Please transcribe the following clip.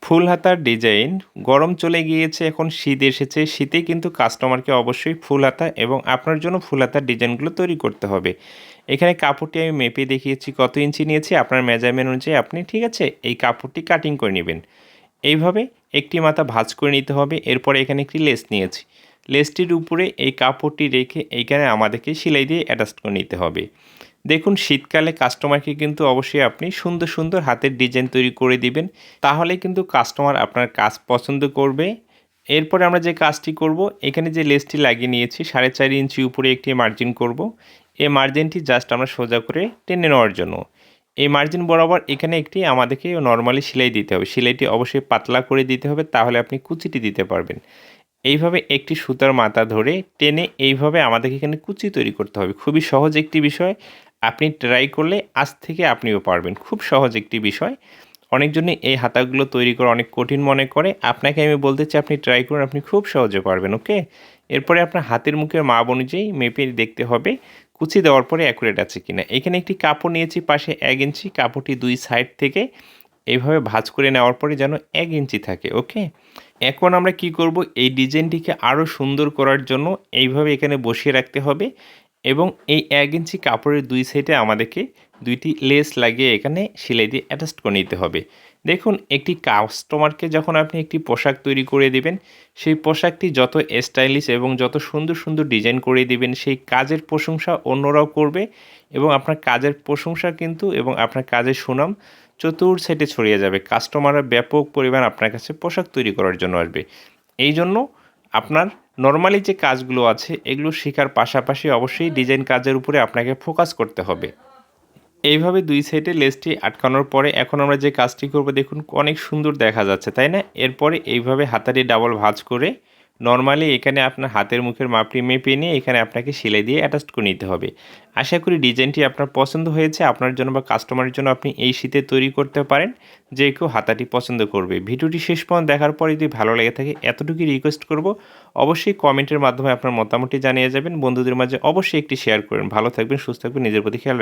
ফুল হাতার ডিজাইন গরম চলে গিয়েছে, এখন শীত এসেছে। শীতে কিন্তু কাস্টমারকে অবশ্যই ফুল হাতা এবং আপনার জন্য ফুল হাতার ডিজাইনগুলো তৈরি করতে হবে। এখানে কাপড়টি আমি মেপে দেখিয়েছি কত ইঞ্চি নিয়েছি, আপনার মেজারমেন্ট অনুযায়ী আপনি ঠিক আছে এই কাপড়টি কাটিং করে নেবেন। এইভাবে একটি মাথা ভাঁজ করে নিতে হবে। এরপরে এখানে একটি লেস নিয়েছি, লেসটির উপরে এই কাপড়টি রেখে এইখানে আমাদেরকে সেলাই দিয়ে অ্যাটাচ করে নিতে হবে। দেখুন, শীতকালে কাস্টমারকে কিন্তু অবশ্যই আপনি সুন্দর সুন্দর হাতের ডিজাইন তৈরি করে দিবেন, তাহলে কিন্তু কাস্টমার আপনার কাজ পছন্দ করবে। এরপরে আমরা যে কাজটি করব, এখানে যে লেসটি লাগিয়ে নিয়েছি 4.5 ইঞ্চি উপরে একটি মার্জিন করব। এই মার্জিনটি জাস্ট আমরা সোজা করে টেনে নেওয়ার জন্য এই মার্জিন বরাবর এখানে একটি আমাদেরকে নর্মালি সেলাই দিতে হবে। সেলাইটি অবশ্যই পাতলা করে দিতে হবে, তাহলে আপনি কুচিটি দিতে পারবেন। এইভাবে একটি সুতার মাথা ধরে টেনে এইভাবে আমাদেরকে এখানে কুচি তৈরি করতে হবে। খুবই সহজ একটি বিষয়, আপনি ট্রাই করলে আজ থেকে আপনিও পারবেন। খুব সহজ একটি বিষয়। অনেকজনই এই হাতাগুলো তৈরি করা অনেক কঠিন মনে করে, আপনাকে আমি বলতে চাই আপনি ট্রাই করুন, আপনি খুব সহজে পারবেন। ওকে, এরপরে আপনার হাতের মুখের মাপ অনুযায়ী মেপে দেখতে হবে কুচি দেওয়ার পরে অ্যাকুরেট আছে কিনা। এখানে একটি কাপড় নিয়েছি পাশে 1 ইঞ্চি, কাপড়টি দুই সাইড থেকে এইভাবে ভাঁজ করে নেওয়ার পরে যেন 1 ইঞ্চি থাকে। ওকে, এখন আমরা কি করব, এই ডিজাইনটিকে আরও সুন্দর করার জন্য এইভাবে এখানে বসিয়ে রাখতে হবে এবং এই 1 ইঞ্চি কাপড়ের দুই সাইডে আমাদেরকে দুইটি লেস লাগিয়ে এখানে সেলাই দিয়ে অ্যাটাচ করে নিতে হবে। দেখুন, একটি কাস্টমারকে যখন আপনি একটি পোশাক তৈরি করে দিবেন, সেই পোশাকটি যত স্টাইলিশ এবং যত সুন্দর সুন্দর ডিজাইন করে দিবেন, সেই কাজের প্রশংসা অন্যরাও করবে এবং আপনার কাজের প্রশংসা কিন্তু এবং আপনার কাজের সুনাম চতুর সাইডে ছড়িয়ে যাবে। কাস্টমাররা ব্যাপক পরিমাণ আপনার কাছে পোশাক তৈরি করার জন্য আসবে। এই জন্য আপনার নরমালি যে কাজগুলো আছে এগুলো শেখার পাশাপাশি অবশ্যই ডিজাইন কাজের উপরে আপনাকে ফোকাস করতে হবে। এইভাবে দুই সাইডে লেসটি আটকানোর পরে এখন আমরা যে কাজটি করব, দেখুন অনেক সুন্দর দেখা যাচ্ছে, তাই না? এরপরে এইভাবে হাতাটি ডাবল ভাঁজ করে নরমালি এখানে আপনার হাতের মুখের মাপটি মেপে নিয়ে এখানে আপনাকে সেলাই দিয়ে অ্যাটাচ করে নিতে হবে। আশা করি ডিজাইনটি আপনার পছন্দ হয়েছে। আপনার জন্য বা কাস্টমারের জন্য আপনি এই শীতে তৈরি করতে পারেন, যে কেউ হাতাটি পছন্দ করবে। ভিডিওটি শেষ পর্যন্ত দেখার পরে যদি ভালো লেগে থাকে এতটুকুই রিকোয়েস্ট করব, অবশ্যই কমেন্টের মাধ্যমে আপনার মতামতটি জানিয়ে যাবেন। বন্ধুদের মাঝে অবশ্যই একটি শেয়ার করেন। ভালো থাকবেন, সুস্থ থাকবেন, নিজের প্রতি খেয়াল